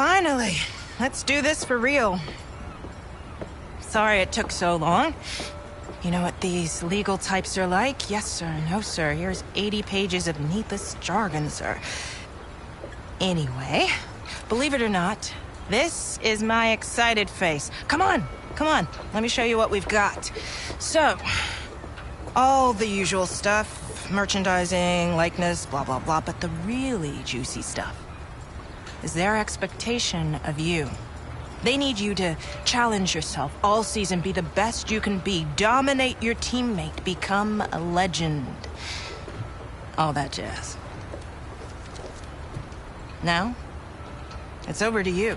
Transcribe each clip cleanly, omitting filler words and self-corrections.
Finally. Let's do this for real. Sorry it took so long. You know what these legal types are like? Yes, sir. No, sir. Here's 80 pages of needless jargon, sir. Anyway, believe it or not, this is my excited face. Come on. Come on. Let me show you what we've got. So, all the usual stuff. Merchandising, likeness, blah, blah, blah. But the really juicy stuff is their expectation of you. They need you to challenge yourself all season, be the best you can be, dominate your teammate, become a legend. All that jazz. Now, it's over to you.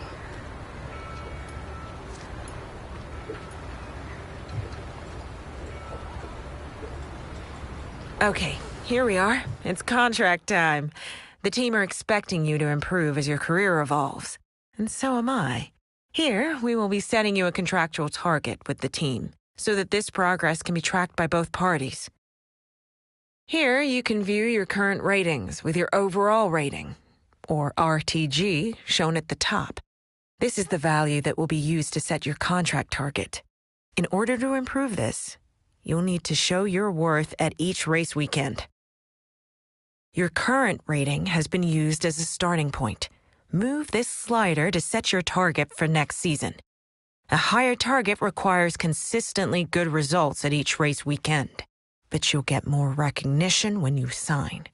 Okay, here we are. It's contract time. The team are expecting you to improve as your career evolves. And so am I. Here, we will be setting you a contractual target with the team, so that this progress can be tracked by both parties. Here, you can view your current ratings with your overall rating, or RTG, shown at the top. This is the value that will be used to set your contract target. In order to improve this, you'll need to show your worth at each race weekend. Your current rating has been used as a starting point. Move this slider to set your target for next season. A higher target requires consistently good results at each race weekend, but you'll get more recognition when you sign.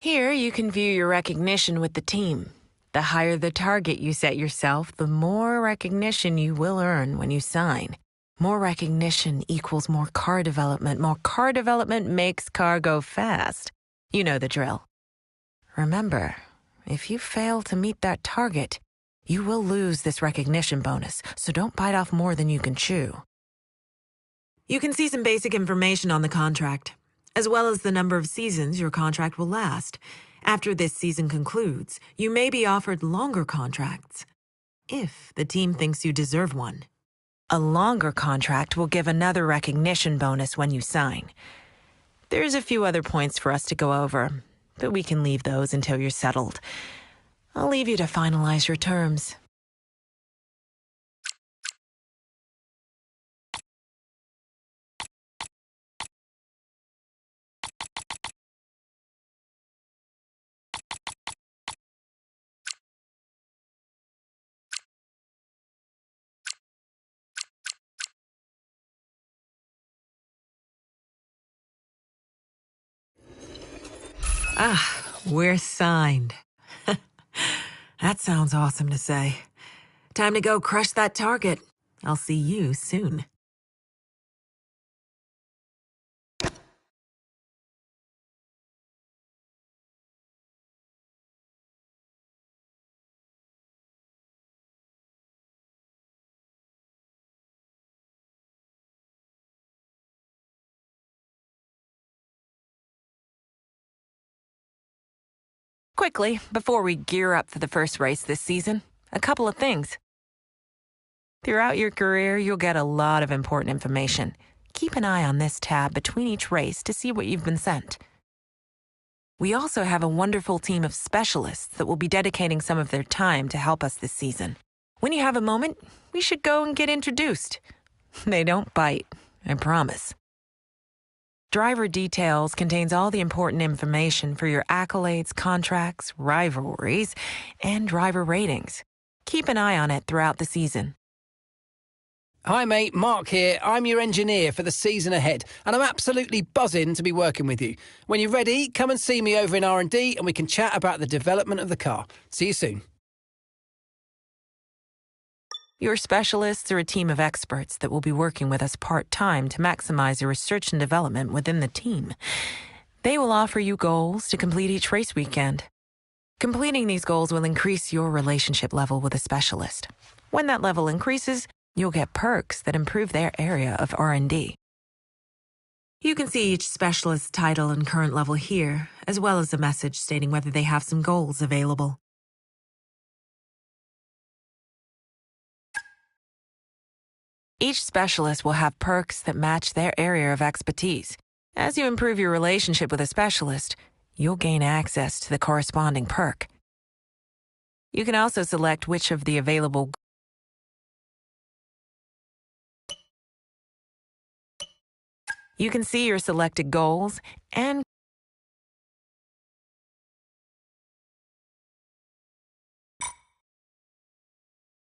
Here, you can view your recognition with the team. The higher the target you set yourself, the more recognition you will earn when you sign. More recognition equals more car development. More car development makes car go fast. You know the drill. Remember, if you fail to meet that target, you will lose this recognition bonus, so don't bite off more than you can chew. You can see some basic information on the contract, as well as the number of seasons your contract will last. After this season concludes, you may be offered longer contracts, if the team thinks you deserve one. A longer contract will give another recognition bonus when you sign. There's a few other points for us to go over, but we can leave those until you're settled. I'll leave you to finalize your terms. We're signed. That sounds awesome to say. Time to go crush that target. I'll see you soon. Quickly, before we gear up for the first race this season, a couple of things. Throughout your career, you'll get a lot of important information. Keep an eye on this tab between each race to see what you've been sent. We also have a wonderful team of specialists that will be dedicating some of their time to help us this season. When you have a moment, we should go and get introduced. They don't bite, I promise. Driver Details contains all the important information for your accolades, contracts, rivalries, and driver ratings. Keep an eye on it throughout the season. Hi mate, Mark here. I'm your engineer for the season ahead, and I'm absolutely buzzing to be working with you. When you're ready, come and see me over in R&D and we can chat about the development of the car. See you soon. Your specialists are a team of experts that will be working with us part-time to maximize your research and development within the team. They will offer you goals to complete each race weekend. Completing these goals will increase your relationship level with a specialist. When that level increases, you'll get perks that improve their area of R&D. You can see each specialist's title and current level here, as well as a message stating whether they have some goals available. Each specialist will have perks that match their area of expertise. As you improve your relationship with a specialist, you'll gain access to the corresponding perk. You can also select which of the available. You can see your selected goals and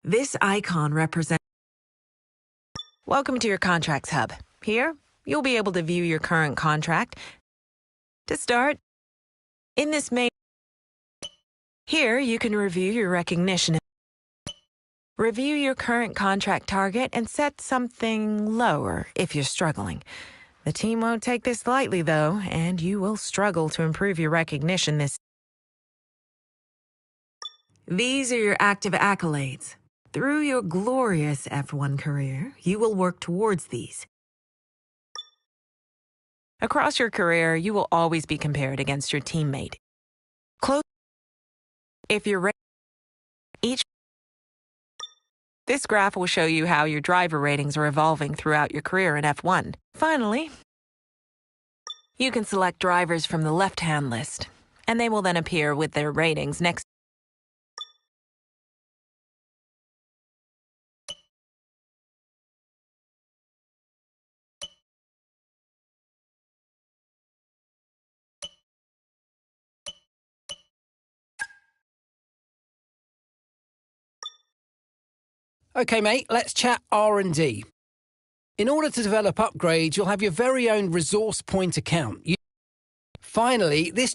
this icon represents. Welcome to your Contracts Hub. Here, you'll be able to view your current contract. To start, in this main. Here, you can review your recognition. Review your current contract target and set something lower if you're struggling. The team won't take this lightly, though, and you will struggle to improve your recognition this. These are your active accolades. Through your glorious F1 career, you will work towards these. Across your career, you will always be compared against your teammate. Close. If you're ready, each. This graph will show you how your driver ratings are evolving throughout your career in F1. Finally, you can select drivers from the left-hand list, and they will then appear with their ratings next. OK, mate, let's chat R&D. In order to develop upgrades, you'll have your very own resource point account. Finally, this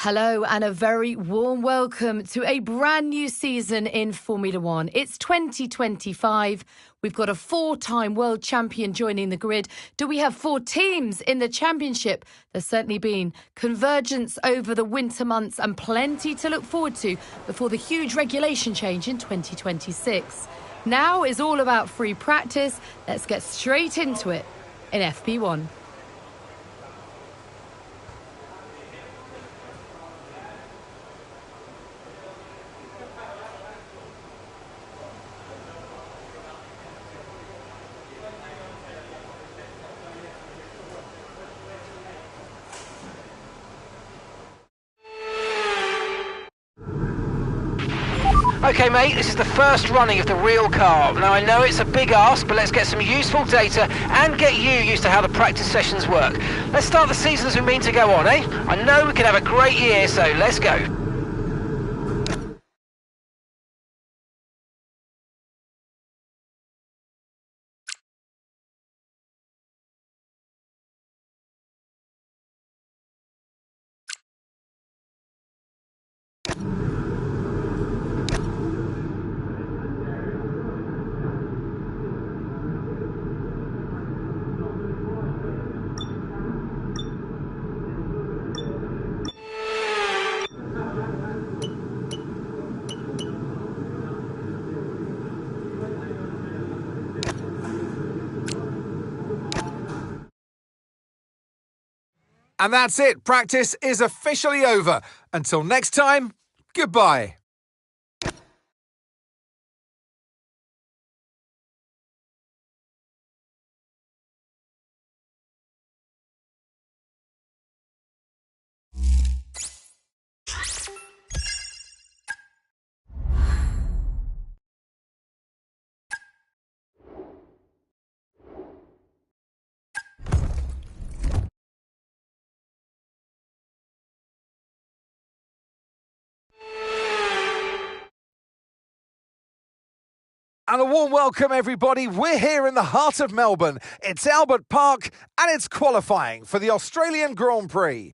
Hello and a very warm welcome to a brand new season in Formula One. It's 2025. We've got a four-time world champion joining the grid. Do we have four teams in the championship? There's certainly been convergence over the winter months and plenty to look forward to before the huge regulation change in 2026. Now is all about free practice. Let's get straight into it in FP1. Okay, mate, this is the first running of the real car. Now, I know it's a big ask, but let's get some useful data and get you used to how the practice sessions work. Let's start the season as we mean to go on, eh? I know we can have a great year, so let's go. And that's it. Practice is officially over. Until next time, goodbye. And a warm welcome, everybody. We're here in the heart of Melbourne. It's Albert Park, and it's qualifying for the Australian Grand Prix.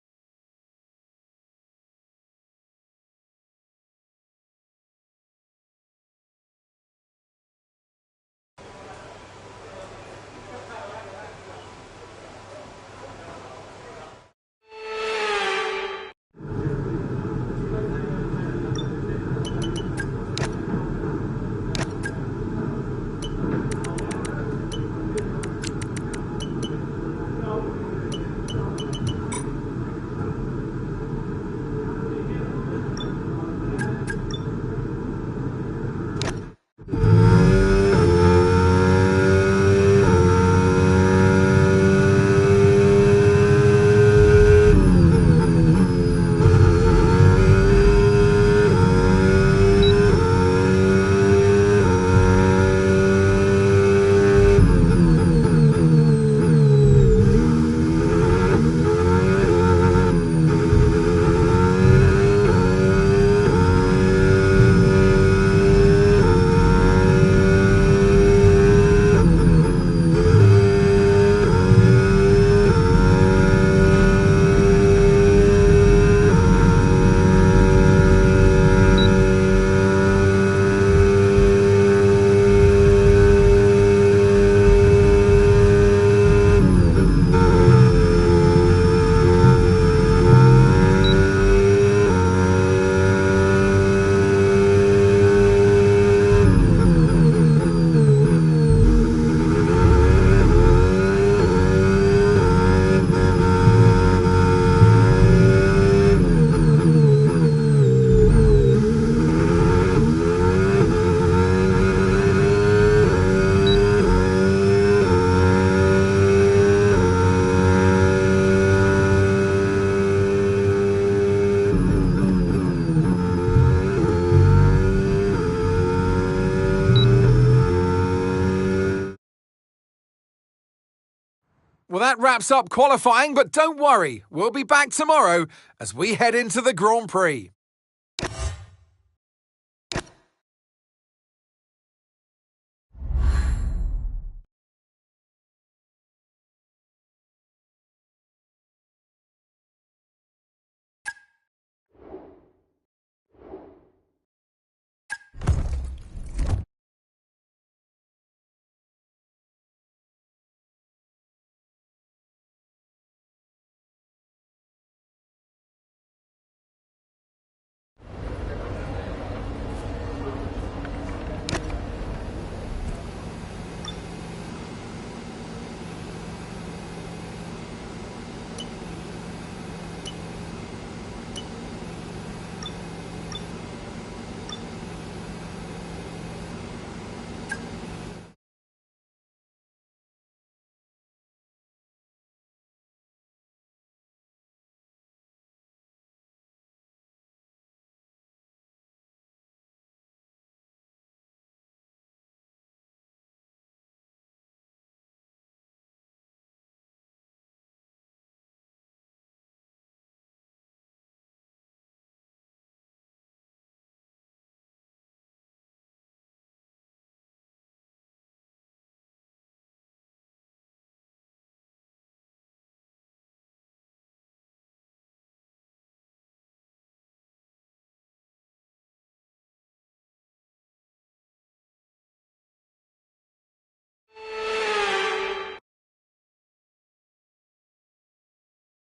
Well, that wraps up qualifying, but don't worry, we'll be back tomorrow as we head into the Grand Prix.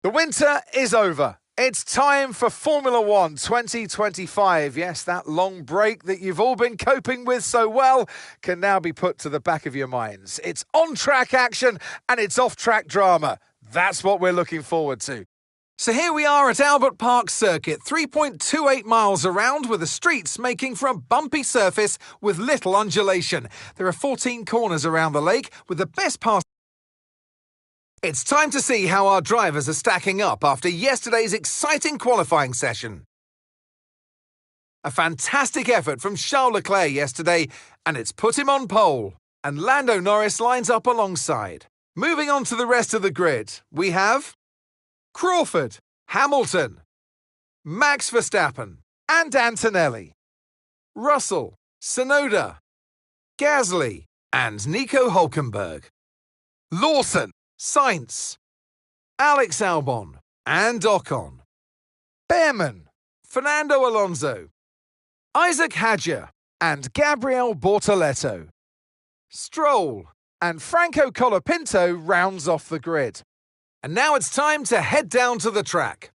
The winter is over. It's time for Formula One 2025. Yes, that long break that you've all been coping with so well can now be put to the back of your minds. It's on-track action and it's off-track drama. That's what we're looking forward to. So here we are at Albert Park Circuit, 3.28 miles around, with the streets making for a bumpy surface with little undulation. There are 14 corners around the lake, with the best part. It's time to see how our drivers are stacking up after yesterday's exciting qualifying session. A fantastic effort from Charles Leclerc yesterday, and it's put him on pole. And Lando Norris lines up alongside. Moving on to the rest of the grid, we have Crawford, Hamilton, Max Verstappen, and Antonelli, Russell, Tsunoda, Gasly, and Nico Hülkenberg, Lawson, Sainz, Alex Albon, and Ocon, Behrman, Fernando Alonso, Isaac Hadjar, and Gabriel Bortoleto, Stroll, and Franco Colapinto rounds off the grid. And now it's time to head down to the track.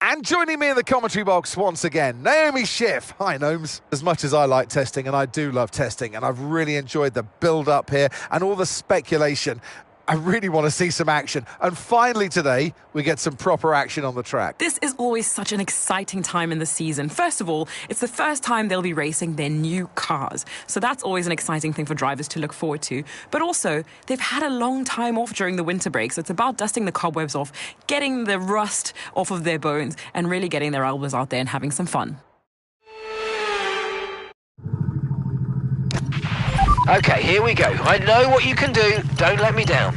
And joining me in the commentary box once again, Naomi Schiff. Hi, Gnomes. As much as I like testing, and I do love testing, and I've really enjoyed the build-up here and all the speculation, I really want to see some action. And finally today, we get some proper action on the track. This is always such an exciting time in the season. First of all, it's the first time they'll be racing their new cars. So that's always an exciting thing for drivers to look forward to. But also, they've had a long time off during the winter break. So it's about dusting the cobwebs off, getting the rust off of their bones, and really getting their elbows out there and having some fun. Okay, here we go. I know what you can do. Don't let me down.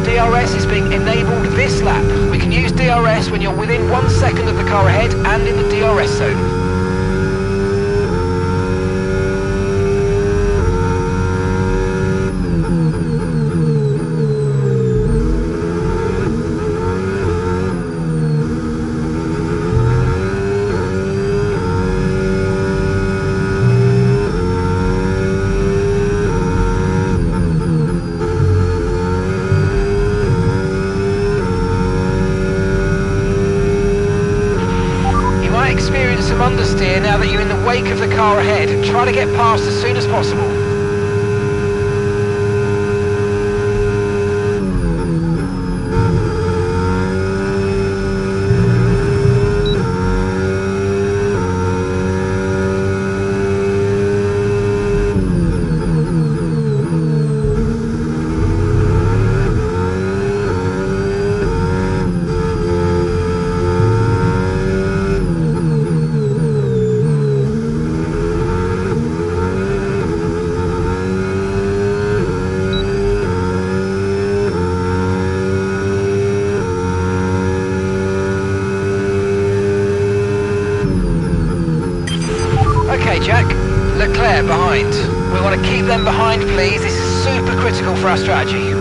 DRS is being enabled this lap. We can use DRS when you're within 1 second of the car ahead and in the DRS zone. Experience some understeer now that you're in the wake of the car ahead and try to get past as soon as possible. behind. We want to keep them behind, please. This is super critical for our strategy.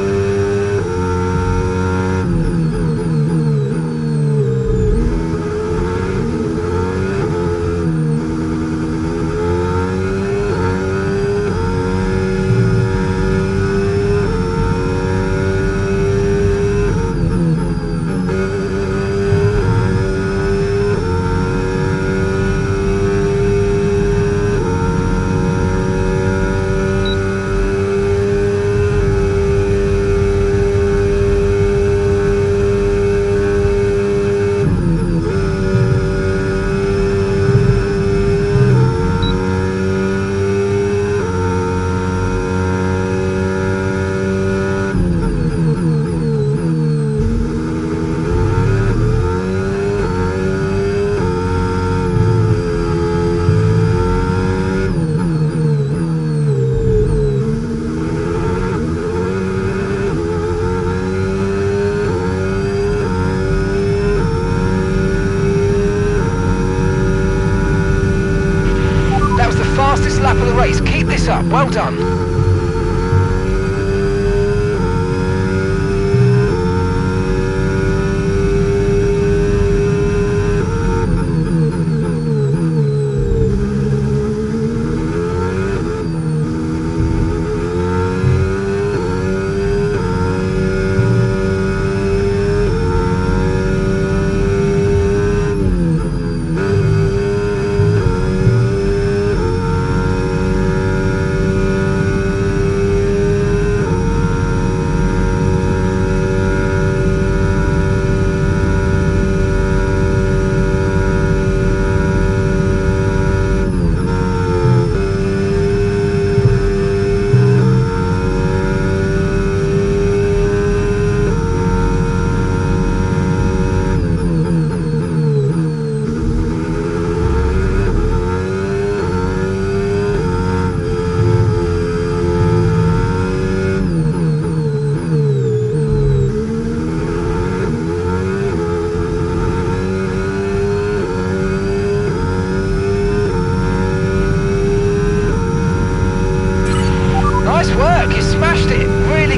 Lap of the race. Keep this up. Well done.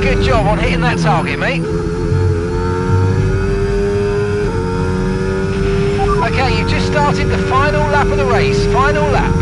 Good job on hitting that target, mate. Okay, you've just started the final lap of the race. Final lap.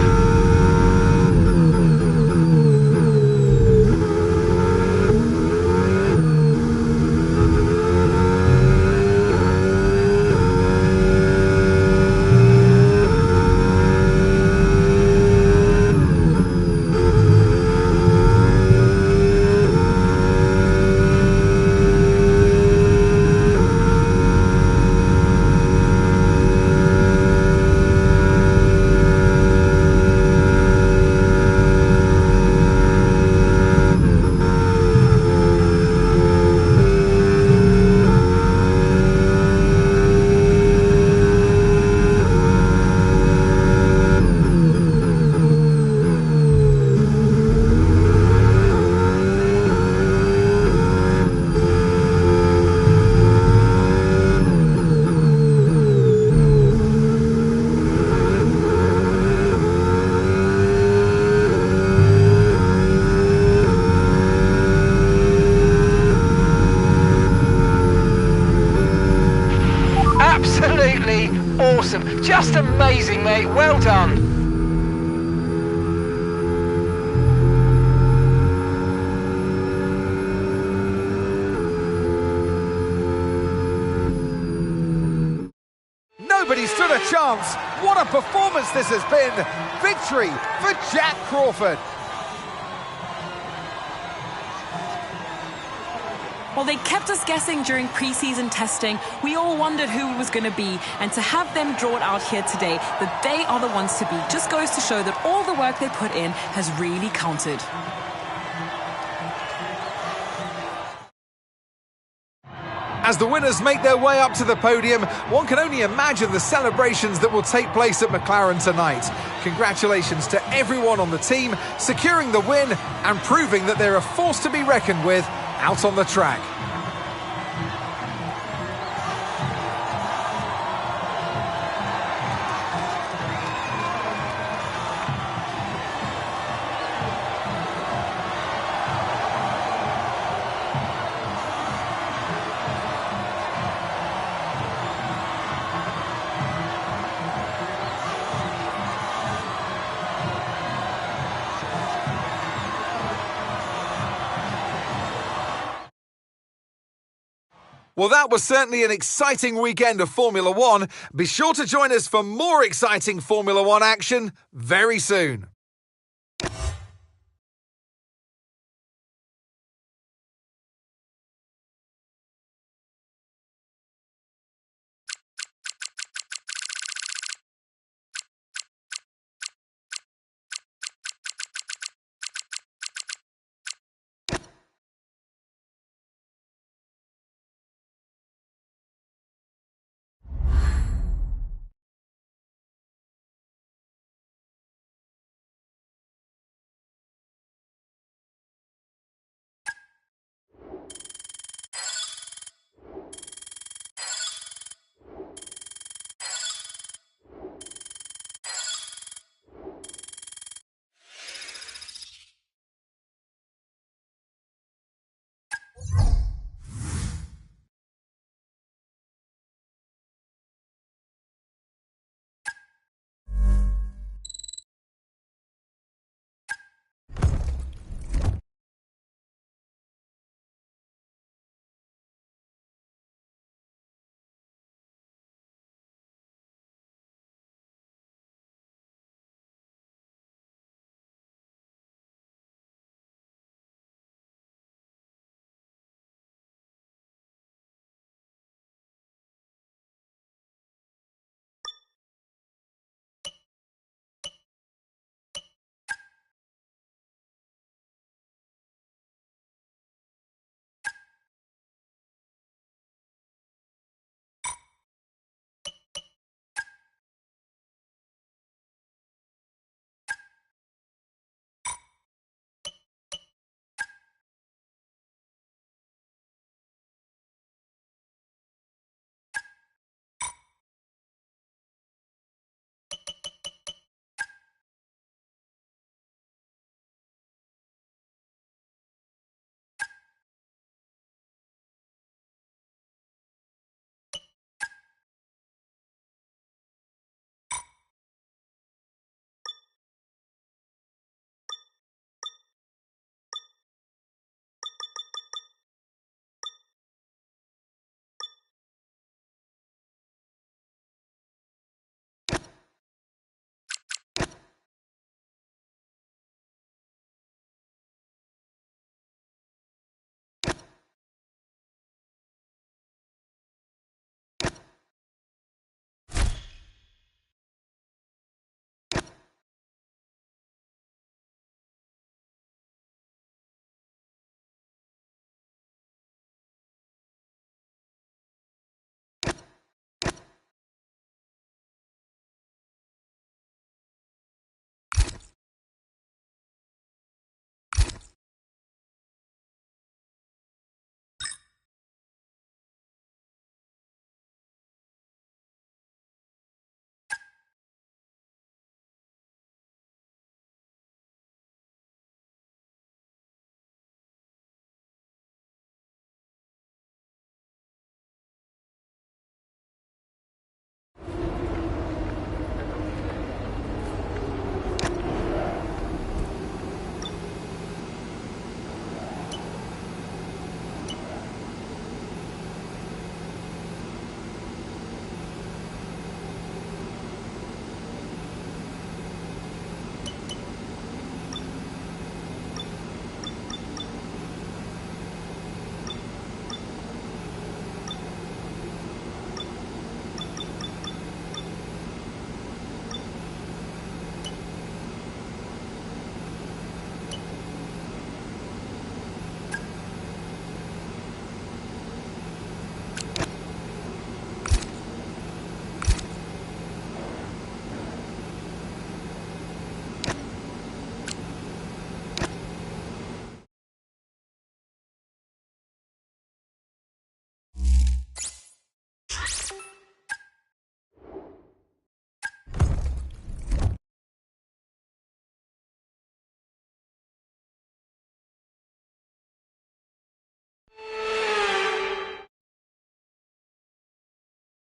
Absolutely awesome. Just amazing, mate. Well done. Nobody stood a chance. What a performance this has been. Victory for Jack Crawford. Well, they kept us guessing during pre-season testing. We all wondered who it was going to be, and to have them draw it out here today, that they are the ones to beat, just goes to show that all the work they put in has really counted. As the winners make their way up to the podium, one can only imagine the celebrations that will take place at McLaren tonight. Congratulations to everyone on the team, securing the win and proving that they're a force to be reckoned with out on the track. Well, that was certainly an exciting weekend of Formula One. Be sure to join us for more exciting Formula One action very soon.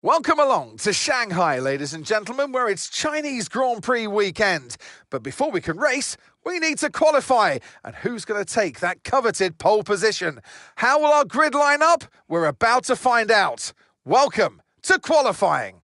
Welcome along to Shanghai, ladies and gentlemen, where it's Chinese Grand Prix weekend. But before we can race, We need to qualify. And who's going to take that coveted pole position? How will our grid line up? We're about to find out. Welcome to qualifying.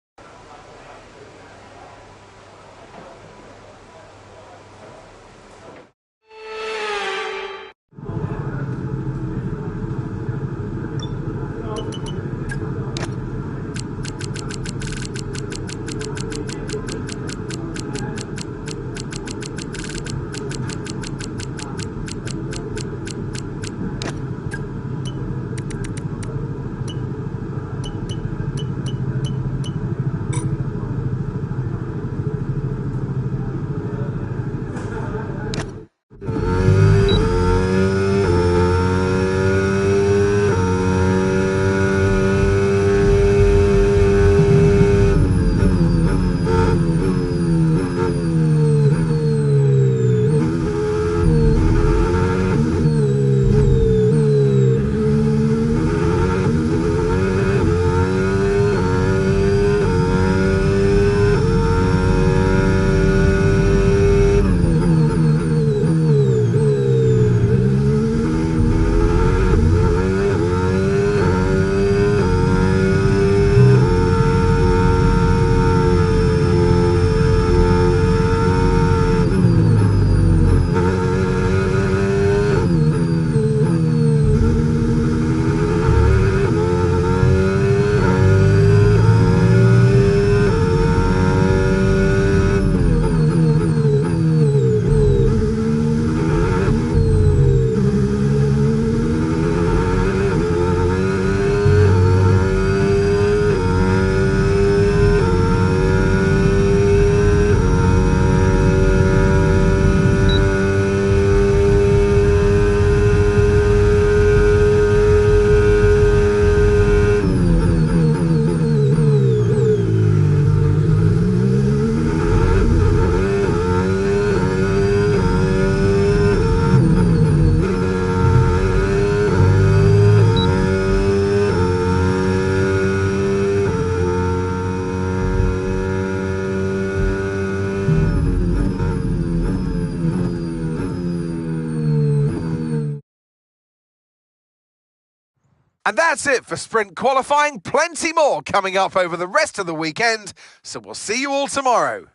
And that's it for sprint qualifying. Plenty more coming up over the rest of the weekend. So we'll see you all tomorrow.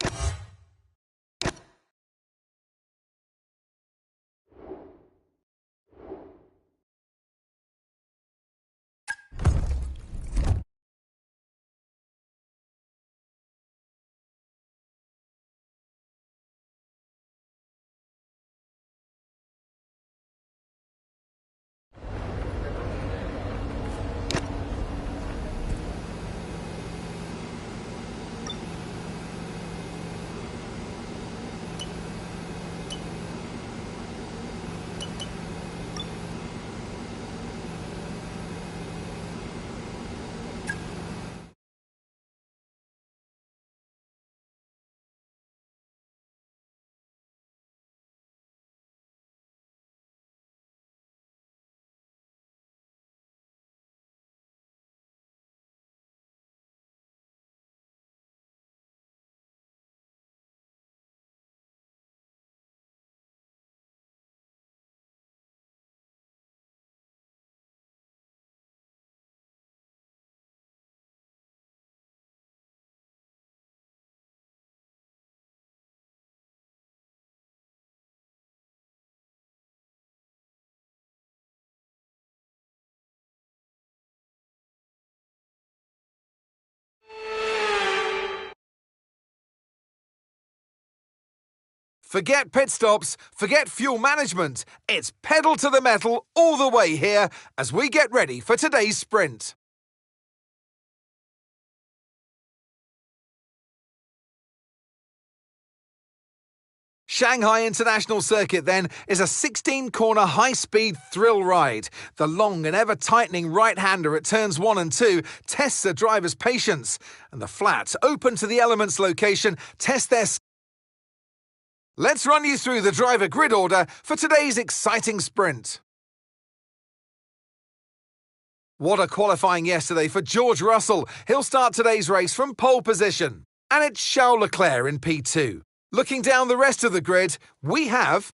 Forget pit stops, forget fuel management. It's pedal to the metal all the way here as we get ready for today's sprint. Shanghai International Circuit, then, is a 16-corner high-speed thrill ride. The long and ever-tightening right-hander at turns 1 and 2 tests a driver's patience, and the flat, open to the elements location tests their... Let's run you through the driver grid order for today's exciting sprint. What a qualifying yesterday for George Russell. He'll start today's race from pole position. And it's Charles Leclerc in P2. Looking down the rest of the grid, we have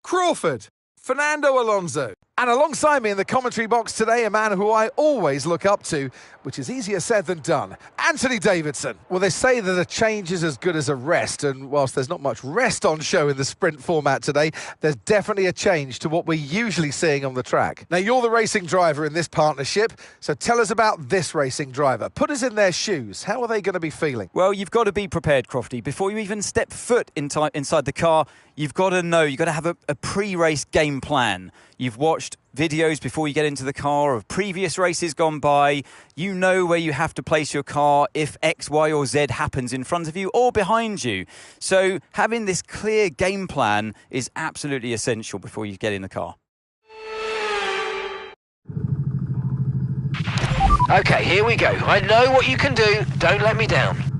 Crawford, Fernando Alonso. And alongside me in the commentary box today, a man who I always look up to, which is easier said than done, Anthony Davidson. Well, they say that a change is as good as a rest, and whilst there's not much rest on show in the sprint format today, there's definitely a change to what we're usually seeing on the track. Now, you're the racing driver in this partnership, so tell us about this racing driver. Put us in their shoes. How are they going to be feeling? Well, you've got to be prepared, Crofty. Before you even step foot inside the car, you've got to know, you've got to have a pre-race game plan. You've watched videos before you get into the car of previous races gone by. You know where you have to place your car if X, Y or Z happens in front of you or behind you. So having this clear game plan is absolutely essential before you get in the car. Okay, here we go. I know what you can do. Don't let me down.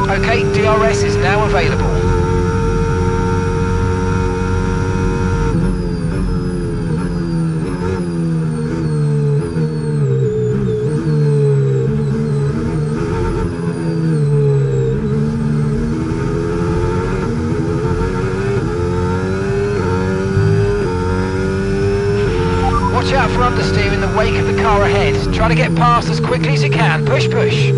Okay, DRS is now available. Watch out for understeer in the wake of the car ahead. Try to get past as quickly as you can. Push, push.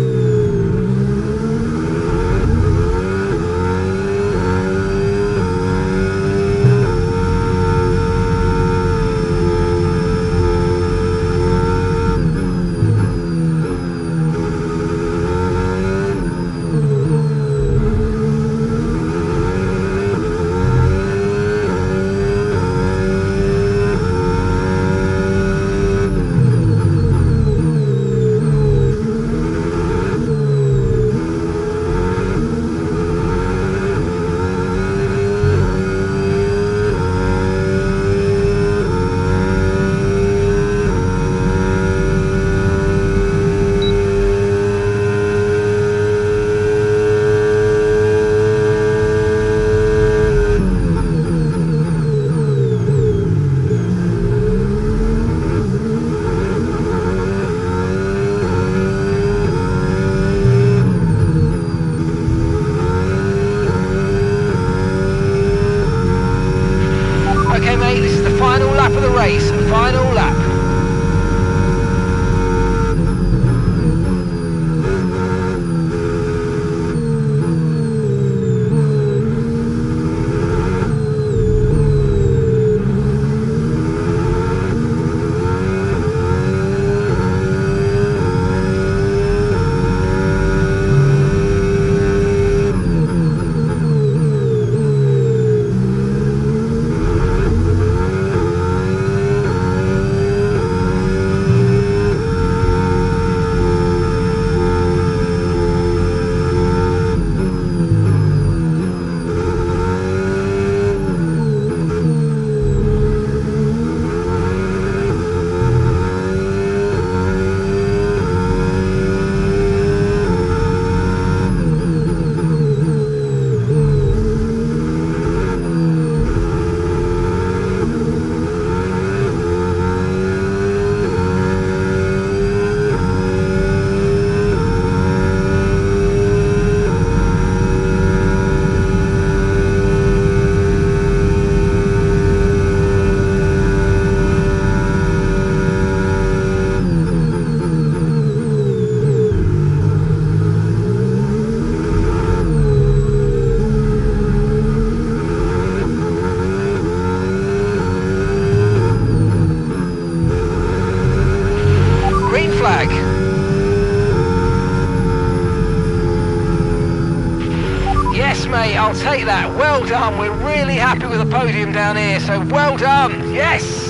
Okay, mate, this is the final lap of the race. Final lap. I'll take that. Well done. We're really happy with the podium down here, so well done. Yes!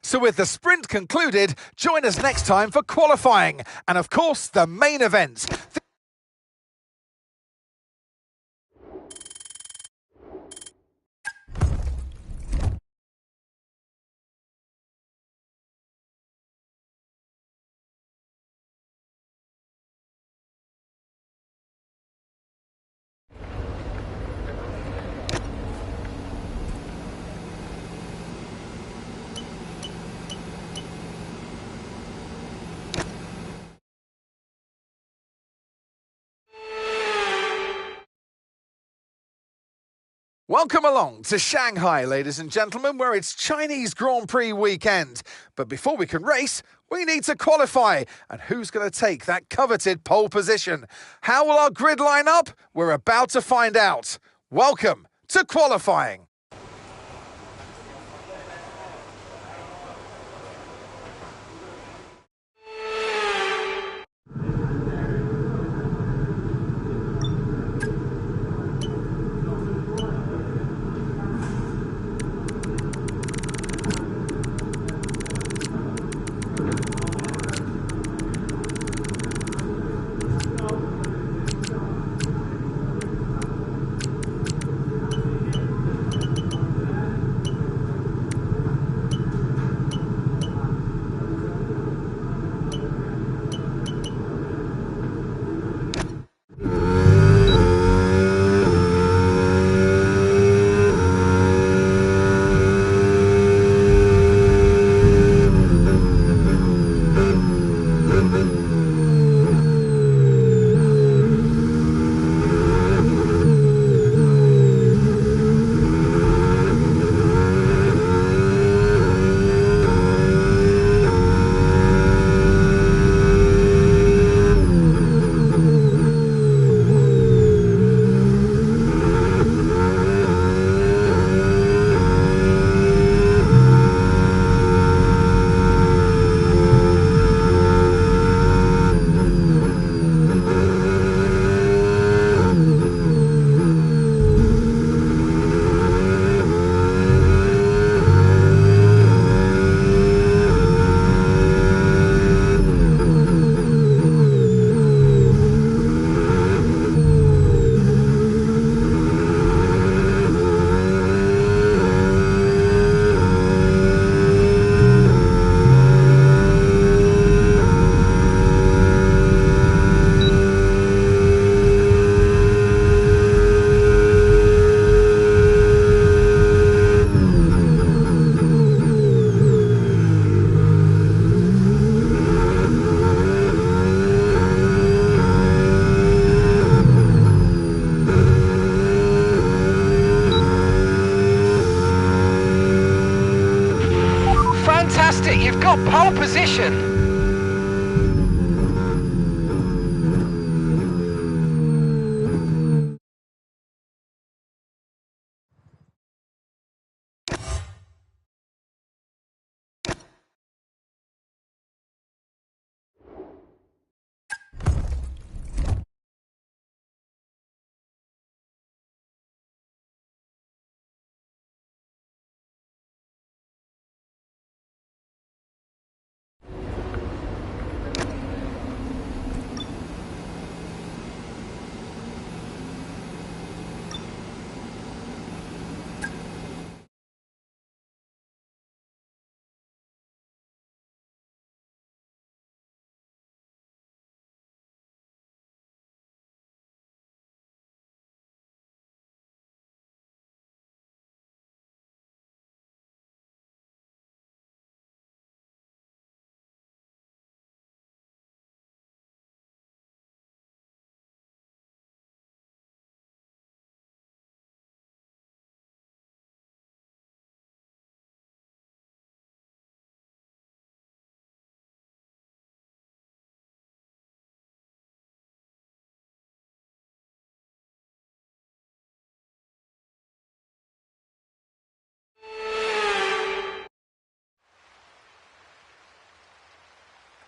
So with the sprint concluded, join us next time for qualifying and, of course, the main event. Welcome along to Shanghai, ladies and gentlemen, where it's Chinese Grand Prix weekend. But before we can race, we need to qualify. And who's going to take that coveted pole position? How will our grid line up? We're about to find out. Welcome to qualifying. Fantastic, you've got pole position.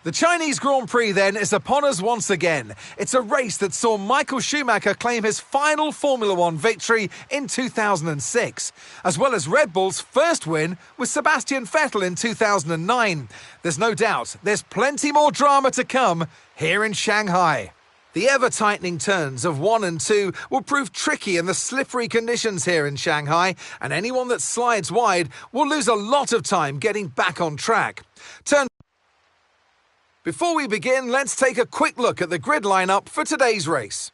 The Chinese Grand Prix, then, is upon us once again. It's a race that saw Michael Schumacher claim his final Formula One victory in 2006, as well as Red Bull's first win with Sebastian Vettel in 2009. There's no doubt there's plenty more drama to come here in Shanghai. The ever-tightening turns of 1 and 2 will prove tricky in the slippery conditions here in Shanghai, and anyone that slides wide will lose a lot of time getting back on track. Before we begin, let's take a quick look at the grid lineup for today's race.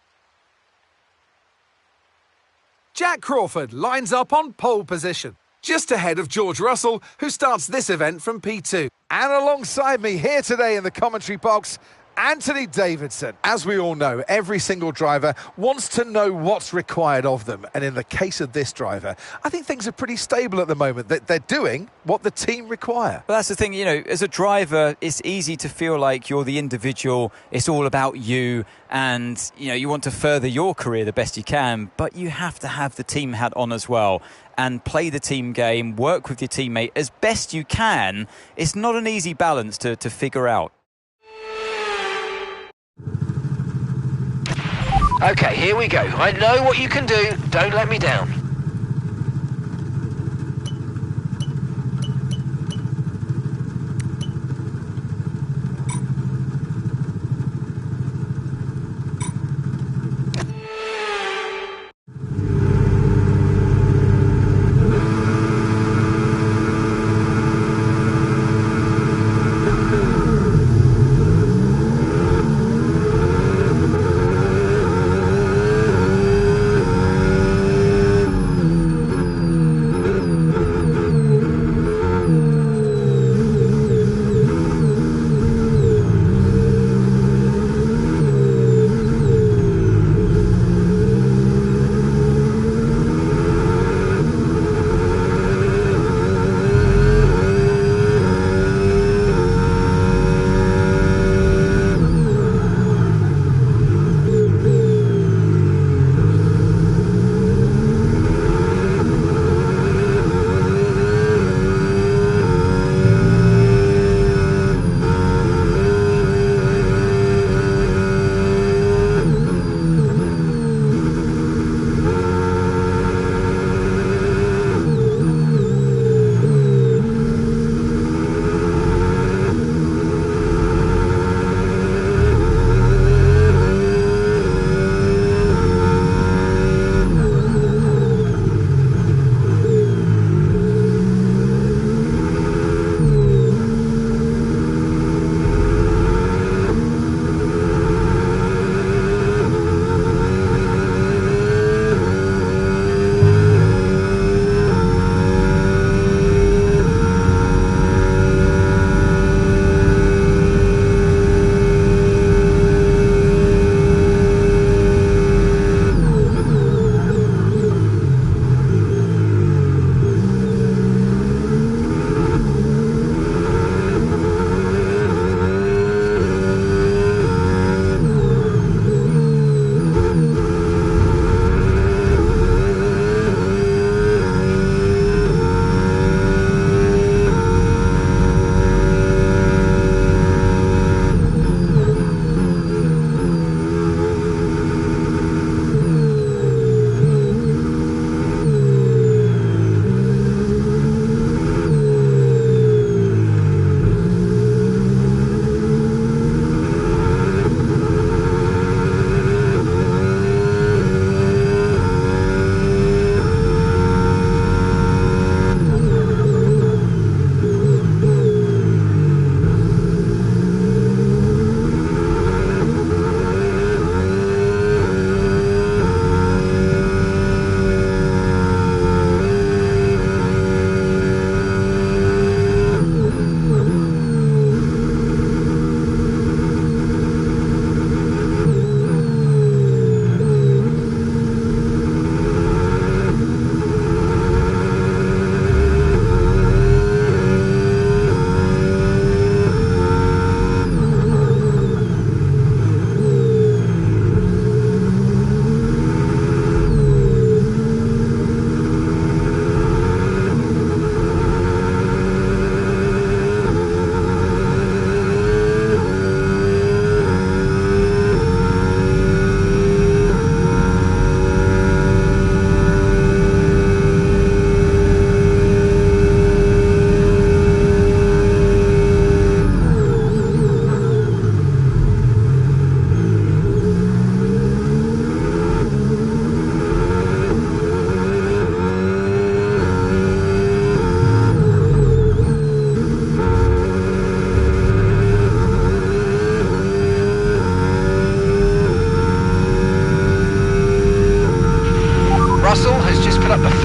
Jack Crawford lines up on pole position, just ahead of George Russell, who starts this event from P2. And alongside me here today in the commentary box, Anthony Davidson. As we all know, every single driver wants to know what's required of them. And in the case of this driver, I think things are pretty stable at the moment. That they're doing what the team require. But that's the thing, as a driver, it's easy to feel like you're the individual. It's all about you. And, you want to further your career the best you can. But you have to have the team hat on as well and play the team game, work with your teammate as best you can. It's not an easy balance to figure out. Okay, here we go. I know what you can do. Don't let me down.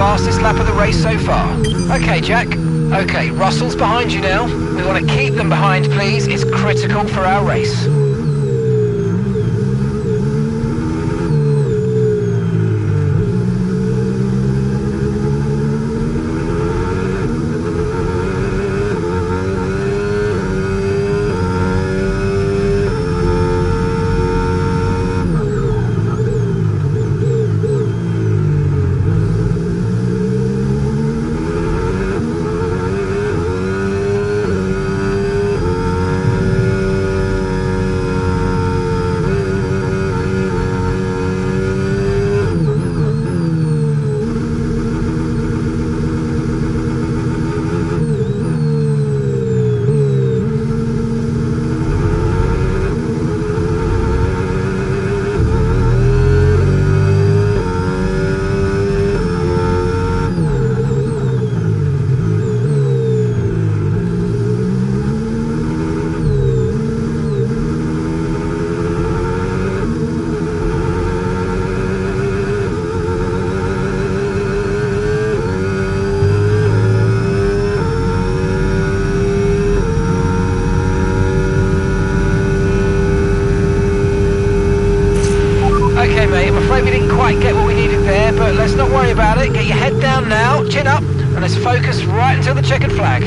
fastest lap of the race so far. Okay, Jack. Okay, Russell's behind you now. We want to keep them behind, please. It's critical for our race. Get what we needed there, but let's not worry about it. Get your head down now, chin up, and let's focus right until the checkered flag.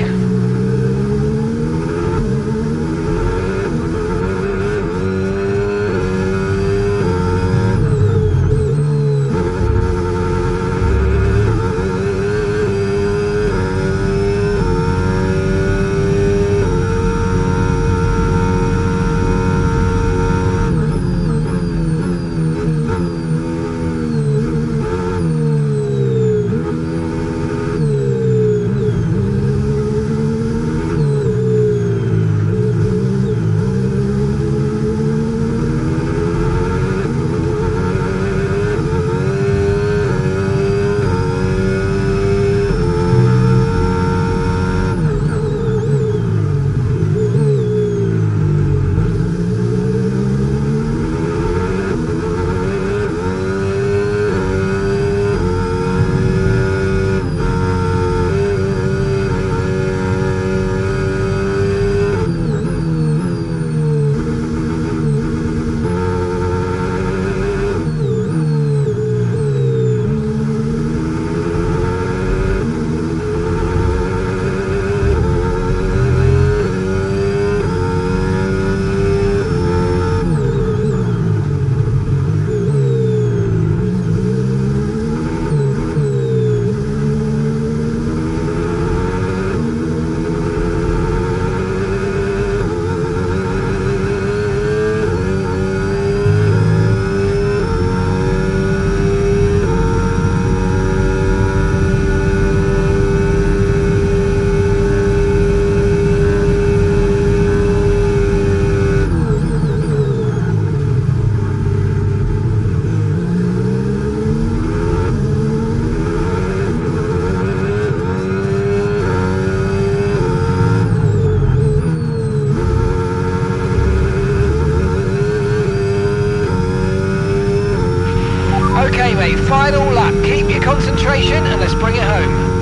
Okay, mate, final lap. Keep your concentration and let's bring it home.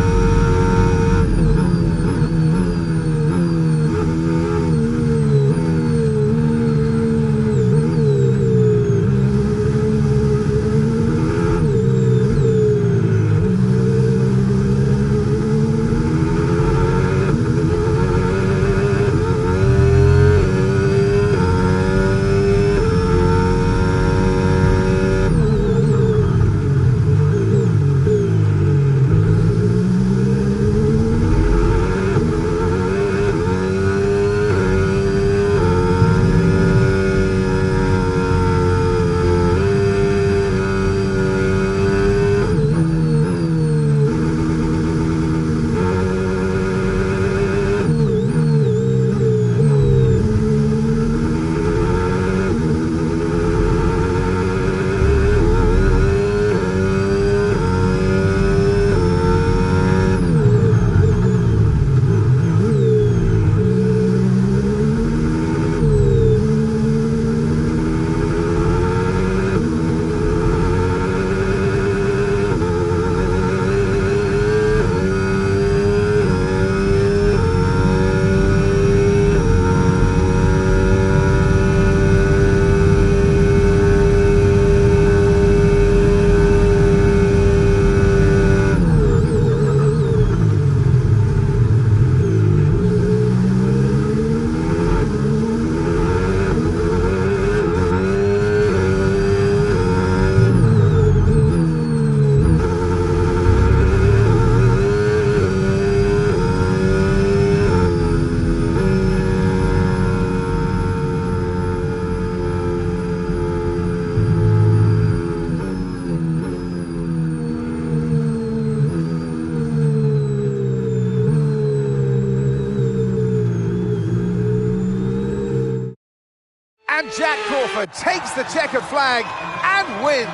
Jack Crawford takes the checkered flag and wins.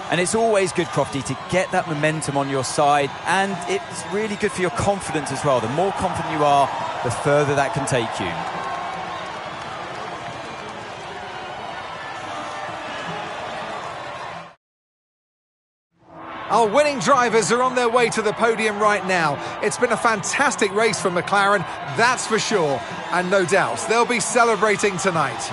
And it's always good, Crofty, to get that momentum on your side, and it's really good for your confidence as well. The more confident you are, the further that can take you. Our winning drivers are on their way to the podium right now. It's been a fantastic race for McLaren, that's for sure. And no doubt, they'll be celebrating tonight.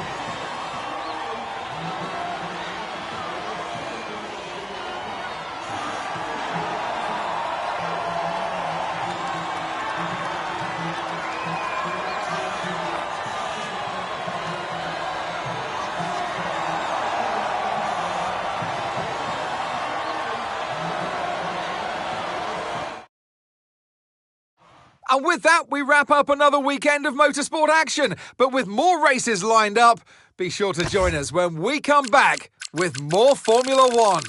And with that, we wrap up another weekend of motorsport action. But with more races lined up, be sure to join us when we come back with more Formula One.